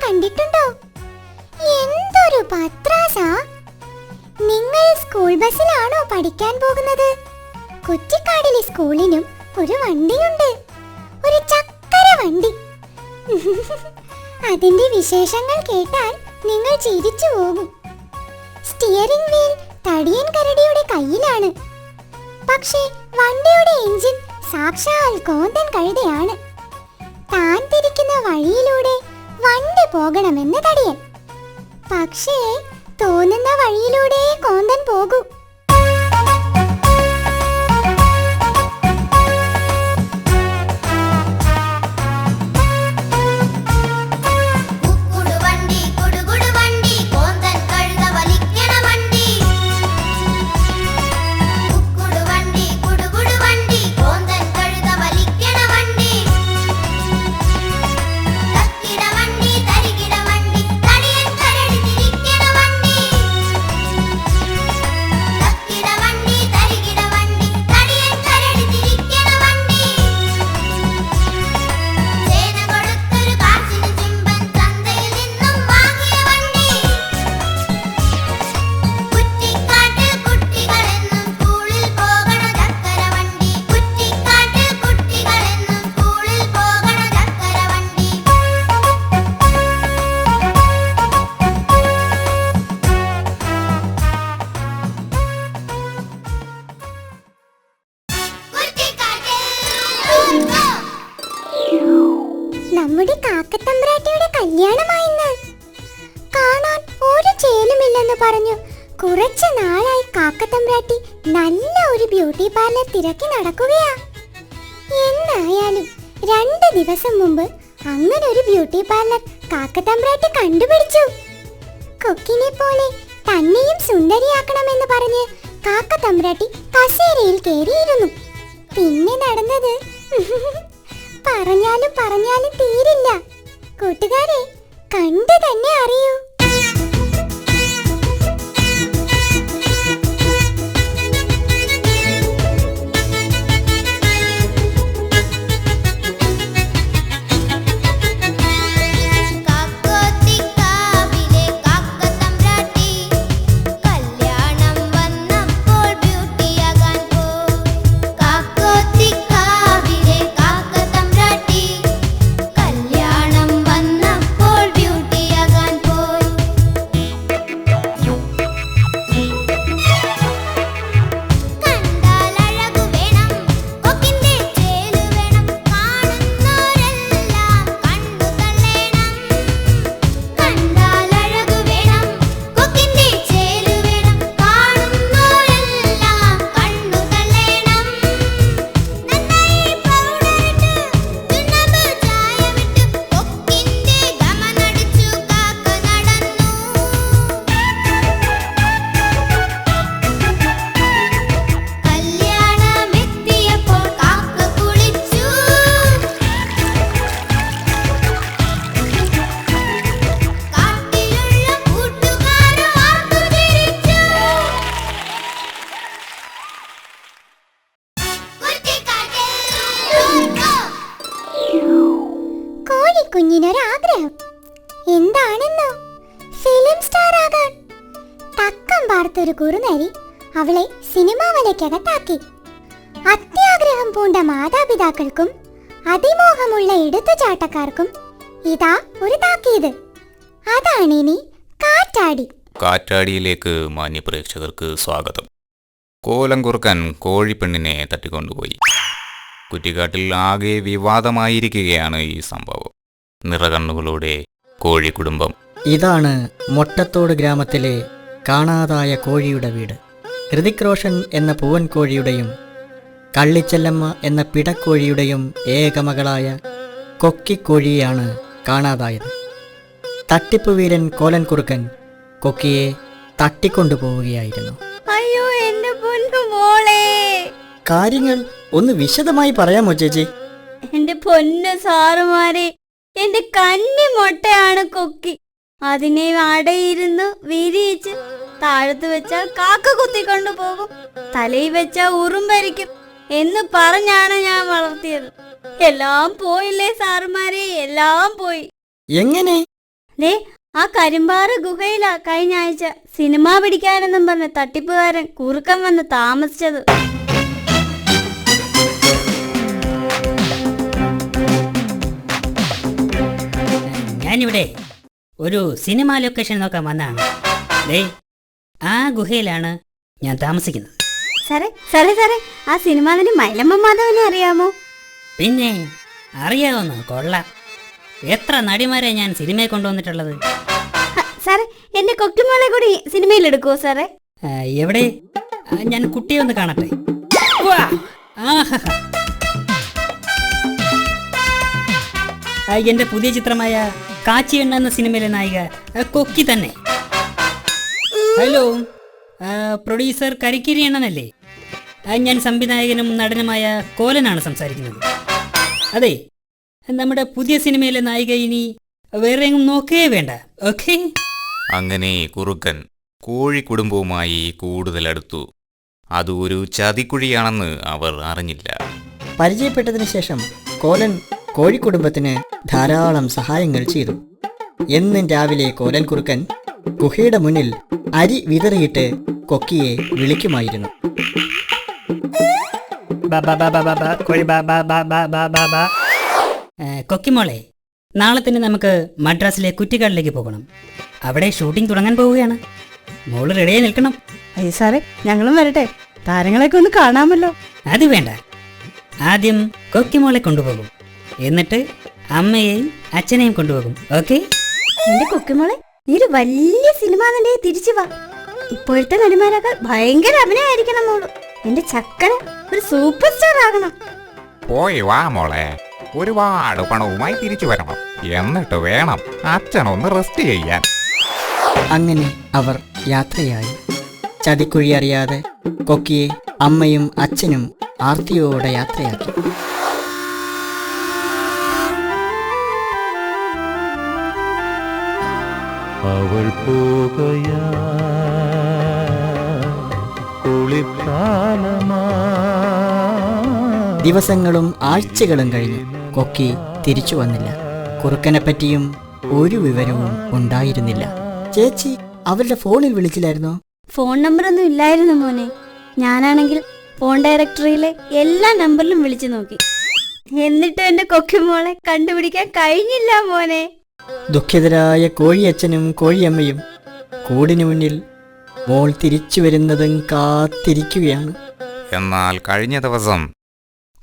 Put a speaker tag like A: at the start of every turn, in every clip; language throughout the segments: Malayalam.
A: കണ്ടിട്ടുണ്ടോ? എന്തൊരു പത്രാസാ! നിങ്ങൾ സ്കൂൾ ബസ്സിലാണോ പഠിക്കാൻ പോകുന്നത്? കുറ്റിക്കാടിലെ സ്കൂളിനും ഒരു വണ്ടിയുണ്ട്, ഒരു ചക്കര വണ്ടി. അതിന്റെ വിശേഷങ്ങൾ കേട്ടാൽ നിങ്ങൾ ചിരിച്ചു പോകും. സ്റ്റിയറിംഗ് വീൽ തടിയൻ കരടിയുടെ കയ്യിലാണ്. പക്ഷേ വണ്ടിയുടെ എഞ്ചിൻ സാക്ഷാൽ കോന്തൻ കഴുതയാണ്. താൻ തിരിക്കുന്ന വഴിയിലൂടെ വണ്ടി പോകണമെന്ന് തടിയൻ. പക്ഷേ തോന്നുന്ന വഴിയിലൂടെ കോന്തൻ പോകൂ. നമ്മുടെ കാക്കത്തമ്പ്രാട്ടിയുടെ കല്യാണമായിന്ന്. കാണാൻ ഒരു ചേലുമില്ലെന്ന് പറഞ്ഞു കുറച്ചു നാളായി കാക്കത്തമ്പ്രാട്ടി നല്ല ഒരു ബ്യൂട്ടി പാർലർ തിരക്കി നടക്കുകയാ. എന്തായാലും 2 ദിവസം മുമ്പ് അങ്ങനെ ഒരു ബ്യൂട്ടി പാർലർ കാക്കത്തമ്പ്രാട്ടി കണ്ടുപിടിച്ചു. കൊക്കിനെ പോലെ തന്നെയും സുന്ദരിയാക്കണമെന്ന് പറഞ്ഞ് കാക്കത്തമ്പ്രാട്ടി കസേരയിൽ കയറിയിരുന്നു. പിന്നെ നടന്നത് പറഞ്ഞാലും തീരില്ല. കൂട്ടുകാരെ, കണ്ടു തന്നെ അറിയൂ. കുഞ്ഞിനൊരാഗ്രഹം എന്താണെന്നോ? ഫിലിം സ്റ്റാർ ആകാൻ. തക്കം പാർത്തൊരു കുറുനരി അവളെ സിനിമാ വലയ്ക്കകത്താക്കി. അത്യാഗ്രഹം പൂണ്ട മാതാപിതാക്കൾക്കും അതിമോഹമുള്ള എടുത്തുചാട്ടക്കാർക്കും ഇതാ ഒരു താക്കീത്. അതാണിനി കാറ്റാടി.
B: കാറ്റാടിയിലേക്ക് മാന്യ പ്രേക്ഷകർക്ക് സ്വാഗതം. കോലം കുറുക്കൻ കോഴിപ്പെണ്ണിനെ തട്ടിക്കൊണ്ടുപോയി. കുറ്റിക്കാട്ടിൽ ആകെ വിവാദമായിരിക്കുകയാണ് ഈ സംഭവം. നിറകണ്ണുകളോടെ കോഴിക്കുടുംബം.
C: ഇതാണ് മൊട്ടത്തോട് ഗ്രാമത്തിലെ കാണാതായ കോഴിയുടെ വീട്. ഹൃതിക് റോഷൻ എന്ന പൂവൻ കോഴിയുടെയും കള്ളിച്ചെല്ലമ്മ എന്ന പിടക്കോഴിയുടെയും ഏകമകളായ കൊക്കിക്കോഴിയെയാണ് കാണാതായത്. തട്ടിപ്പ് വീരൻ കോലൻ കുറുക്കൻ കൊക്കിയെ തട്ടിക്കൊണ്ടുപോവുകയായിരുന്നു.
D: അയ്യോ, എന്റെ പൊന്നു മോളെ!
C: കാര്യങ്ങൾ ഒന്ന് വിശദമായി പറയാമോ ചേച്ചി?
D: എന്റെ പൊന്നു സാറുമാരെ, എന്റെ കന്നി മൊട്ടയാണ് കൊക്കി. അതിനെ അടയിരുന്ന് വിരിയിച്ച് താഴത്ത് വെച്ചാൽ കാക്ക കുത്തിക്കൊണ്ടു പോകും, തലയിൽ വെച്ചാൽ ഉറുമ്പരിക്കും എന്ന് പറഞ്ഞാണ് ഞാൻ വളർത്തിയത്. എല്ലാം പോയില്ലേ സാറുമാരെ, എല്ലാം പോയി.
C: എങ്ങനെ?
D: ദേ ആ കരിമ്പാറ ഗുഹയിലാ കഴിഞ്ഞ ആഴ്ച സിനിമ പിടിക്കാനെന്നും പറഞ്ഞ തട്ടിപ്പുകാരൻ കുറുക്കൻ വന്ന് താമസിച്ചത്.
E: ഞാനിവിടെ ഒരു സിനിമ ലൊക്കേഷൻ നോക്കാൻ വന്നതാണ്. ദേ ആ ഗുഹയിലാണ് ഞാൻ താമസിക്കുന്നത്.
D: സാറേ ആ സിനിമ നടി മൈലമ്മ മാധവനെ അറിയാമോ?
E: പിന്നെ അറിയാവുന്ന കൊള്ളാം. എത്ര നടിമാരെ ഞാൻ സിനിമയെ കൊണ്ടുവന്നിട്ടുള്ളത്.
D: സാറേ എന്റെ കൊക്കുമോളെ കൂടി സിനിമയിൽ എടുക്കുവോ സാറേ?
E: എവിടെ? ഞാൻ കുട്ടിയെ ഒന്ന് കാണട്ടെ. വാ! ആഹാ. എന്റെ പുതിയ ചിത്രമായ കാച്ചിയെണ്ണ എന്ന സിനിമയിലെ നായിക കൊക്കി തന്നെ. ഹലോ, പ്രൊഡ്യൂസർ കരിക്കിരി അണ്ണനല്ലേ? ഞാൻ സംവിധായകനും നടനുമായ കോലനാണ് സംസാരിക്കുന്നത്. അതെ, നമ്മുടെ പുതിയ സിനിമയിലെ നായിക ഇനി വേറെ എങ്ങും നോക്കേ വേണ്ട. ഓക്കെ.
B: അങ്ങനെ കുറുക്കൻ കോഴി കുടുംബവുമായി കൂടുതൽ അടുത്തു. അത് ഒരു ചതിക്കുഴിയാണെന്ന് അവർ അറിഞ്ഞില്ല.
C: പരിചയപ്പെട്ടതിന് ശേഷം കോലൻ കോഴിക്കുടുംബത്തിന് ധാരാളം സഹായങ്ങൾ ചെയ്തു. എന്നും രാവിലെ കോലൻ കുറുക്കൻ ഗുഹയുടെ മുന്നിൽ അരി വിതറിയിട്ട് കൊക്കിയെ വിളിക്കുമായിരുന്നു.
E: കൊക്കിമോളെ, നാളെ തന്നെ നമുക്ക് മദ്രാസിലെ കുറ്റിക്കാടിലേക്ക് പോകണം. അവിടെ ഷൂട്ടിംഗ് തുടങ്ങാൻ പോവുകയാണ്. മോള് റെഡിയായി നിൽക്കണം.
F: അയ്യോ സാറേ, ഞങ്ങളും വരട്ടെ, താരങ്ങളെയൊക്കെ ഒന്ന് കാണാമല്ലോ.
E: അത് വേണ്ട, ആദ്യം കൊക്കിമോളെ കൊണ്ടുപോകും, എന്നിട്ട് അമ്മയെയും അച്ഛനെയും കൊണ്ടുപോകും. ഓക്കെ?
D: എന്റെ കൊക്കുമോളെ, നീ ഒരു വലിയ സിനിമ നടിയെ തിരിച്ചു വാ. ഇപ്പോഴത്തെ നടിമാരൊക്കെ ഭയങ്കര അഭിനയായിരിക്കണം മോള്. എന്റെ ചക്കന് ഒരു സൂപ്പർ സ്റ്റാർ ആകണം.
B: പോയി വാ മോളെ, ഒരുപാട് പണവുമായി തിരിച്ചു വരണം. എന്നിട്ട് വേണം അച്ഛനൊന്ന് റെസ്റ്റ് ചെയ്യാൻ.
C: അങ്ങനെ അവർ യാത്രയായി. ചതിക്കുഴി അറിയാതെ കൊക്കിയെ അമ്മയും അച്ഛനും ആർത്തിയോടെ യാത്രയാക്കി.
G: അവൾ പോകയാ കുളിർക്കാലമാ.
C: ദിവസങ്ങളും ആഴ്ചകളും കഴിഞ്ഞു. കൊക്കി തിരിച്ചു വന്നില്ല. കുറുക്കനെപ്പറ്റിയും ഒരു വിവരവും ഉണ്ടായിരുന്നില്ല. ചേച്ചി അവരുടെ ഫോണിൽ വിളിച്ചില്ലായിരുന്നോ?
D: ഫോൺ നമ്പറൊന്നും ഇല്ലായിരുന്നു മോനെ. ഞാനാണെങ്കിൽ ഫോൺ ഡയറക്ടറിയിലെ എല്ലാ നമ്പറിലും വിളിച്ചു നോക്കി. എന്നിട്ടും എന്റെ കൊക്കുമോളെ കണ്ടുപിടിക്കാൻ കഴിഞ്ഞില്ല മോനെ.
C: ദുഃഖിതരായ കോഴിയച്ഛനും കോഴിയമ്മയും കൂടിനു മുന്നിൽ മോൾ തിരിച്ചു വരുന്നതും കാത്തിരിക്കുകയാണ്.
B: എന്നാൽ കഴിഞ്ഞ ദിവസം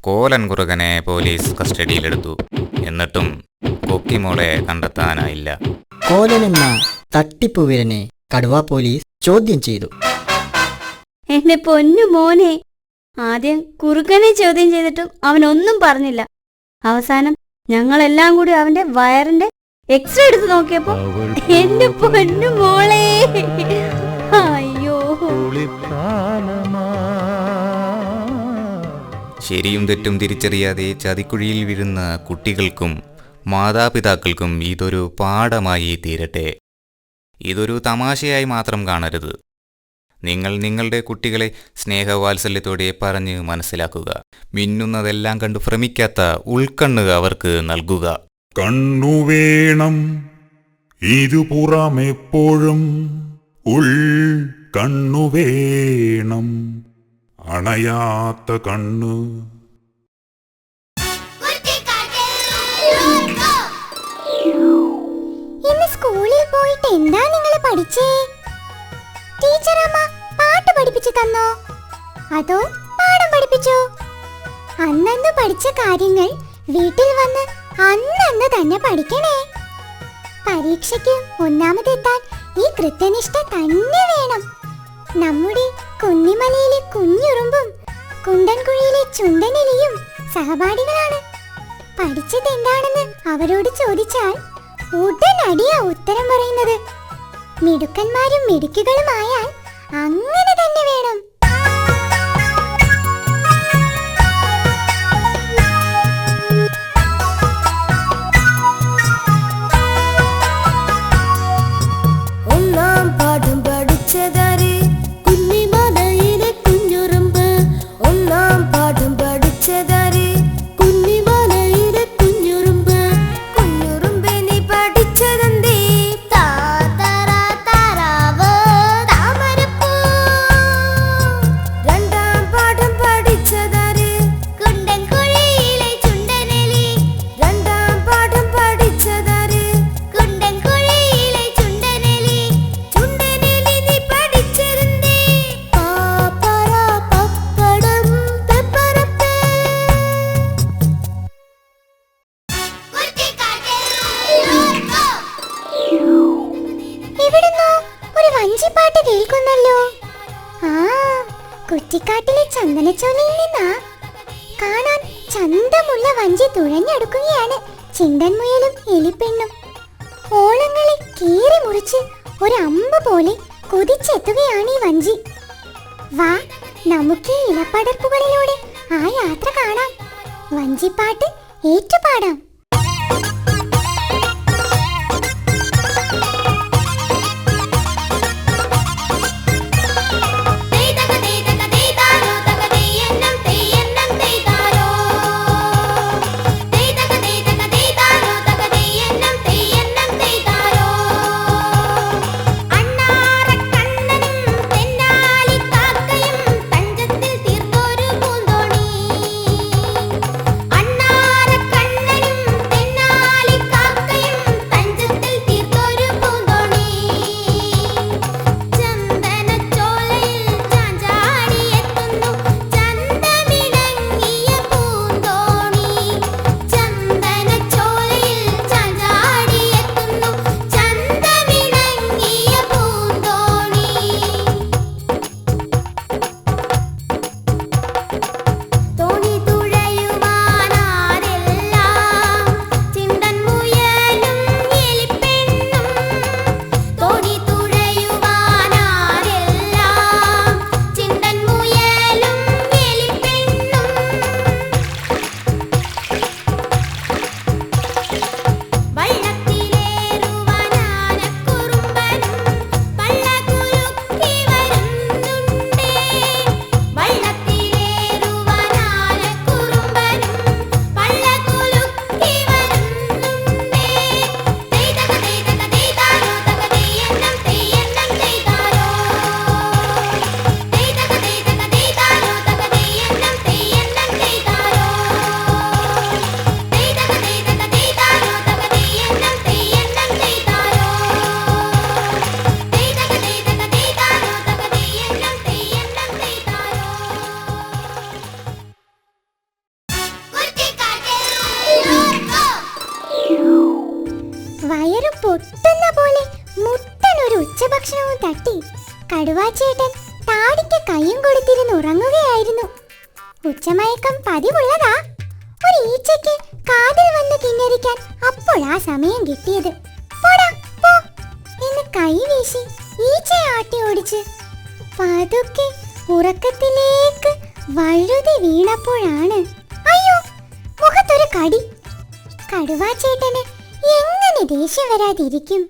B: കോലൻ കുറുകനെ പോലീസ് കസ്റ്റഡിയിലെടുത്തു. എന്നിട്ടും കൊക്കിമോളെ കണ്ടെത്താനായില്ല.
C: കോലൻ എന്ന തട്ടിപ്പുവീരനെ കടുവ പോലീസ് ചോദ്യം ചെയ്തു.
D: എന്റെ പൊന്നു മോനെ, ആദ്യം കുറുക്കനെ ചോദ്യം ചെയ്തിട്ടും അവനൊന്നും പറഞ്ഞില്ല. അവസാനം ഞങ്ങളെല്ലാം കൂടി അവന്റെ വയറിന്റെ എക്സ്റേ എടുത്ത് നോക്കിയപ്പോ എന്റെ പൊന്നു മോളെ, അയ്യോ.
B: ശരിയും തെറ്റും തിരിച്ചറിയാതെ ചതിക്കുഴിയിൽ വീഴുന്ന കുട്ടികൾക്കും മാതാപിതാക്കൾക്കും ഇതൊരു പാഠമായി തീരട്ടെ. ഇതൊരു തമാശയായി മാത്രം കാണരുത്. നിങ്ങൾ നിങ്ങളുടെ കുട്ടികളെ സ്നേഹവാത്സല്യത്തോടെ പറഞ്ഞ് മനസ്സിലാക്കുക. മിന്നുന്നതെല്ലാം കണ്ടു ഭ്രമിക്കാത്ത ഉൾക്കണ്ണ് അവർക്ക് നൽകുക.
H: കണ്ണുവേണം ഇരുപുറമെപ്പോഴും, ഉൾ കണ്ണുവേണം അണയാത്ത കണ്ണു.
A: ഇന്ന് സ്കൂളിൽ പോയിട്ട് എന്താ നിങ്ങൾ പഠിച്ചേ? ടീച്ചറമ്മ പാട്ട് പഠിപ്പിച്ചു തന്നോ അതോ പാഠം പഠിപ്പിച്ചോ? അന്നന്ന് പഠിച്ച കാര്യങ്ങൾ വീട്ടിൽ വന്ന് അന്നന്ന് തന്നെ പഠിക്കണേ. പരീക്ഷയ്ക്ക് ഒന്നാമതെത്താൻ ഈ കൃത്യനിഷ്ഠ തന്നെ വേണം. നമ്മുടെ കുന്നിമലയിലെ കുഞ്ഞുറുമ്പും കുണ്ടൻകുഴിയിലെ ചുണ്ടനെലിയും സഹപാഠികളാണ്. പഠിച്ചത് എന്താണെന്ന് അവരോട് ചോദിച്ചാൽ ഉടനടിയാ ഉത്തരം പറയുന്നത്. മിടുക്കന്മാരും മിടുക്കുകളുമായാൽ അങ്ങനെ തന്നെ വേണം.
I: ഒന്നാം പാഠം പഠിച്ചതാര്? കുന്നിമലയിലെ കുഞ്ഞുറുമ്പ്. ഒന്നാം പാഠം പഠിച്ചതാര്? കുന്നിമലയിലെ കുഞ്ഞുറുമ്പ്. കുഞ്ഞുറുമ്പെ നീ പഠിച്ചതെന്തേ?
A: കുറ്റിക്കാട്ടിലെ ചന്ദനച്ചോലയിൽ നിന്നാ. കാണാൻ ചന്തമുള്ള വഞ്ചി തുഴഞ്ഞെടുക്കുകയാണ് ചിണ്ടൻ മുയലും എലിപ്പെണ്ണും. ഓളങ്ങളെ കീറി മുറിച്ച് ഒരു അമ്പ് പോലെ കുതിച്ചെത്തുകയാണ് ഈ വഞ്ചി. വാ, നമുക്ക് ഈ ഇലപ്പടർപ്പുകളിലൂടെ ആ യാത്ര കാണാം. വഞ്ചിപ്പാട്ട് ഏറ്റുപാടാം. വയറ് പൊട്ടുന്ന പോലെ മുട്ടനൊരു ഉച്ചഭക്ഷണവും തട്ടി കടുവാച്ചേട്ടൻ താടിക്ക് കയ്യും കൊടുത്തിരുന്ന് ഉറങ്ങുകയായിരുന്നു. ഉച്ചമയക്കം പതിവുള്ളതാ. ഒരു ഈച്ചയ്ക്ക് കാതിൽ വന്ന് കിന്നരിക്കാൻ അപ്പോഴാ സമയം കിട്ടിയത്. പോടാ പോ എന്ന് കൈ വീശി ഈച്ചയെ ആട്ടി ഓടിച്ച് പതുക്കെ ഉറക്കത്തിലേക്ക് വഴുതി വീണപ്പോഴാണ് അയ്യോ, മുഖത്തൊരു കടി. കടുവാച്ചേട്ടന് എങ്ങനെ ദേഷ്യം വരാതിരിക്കും?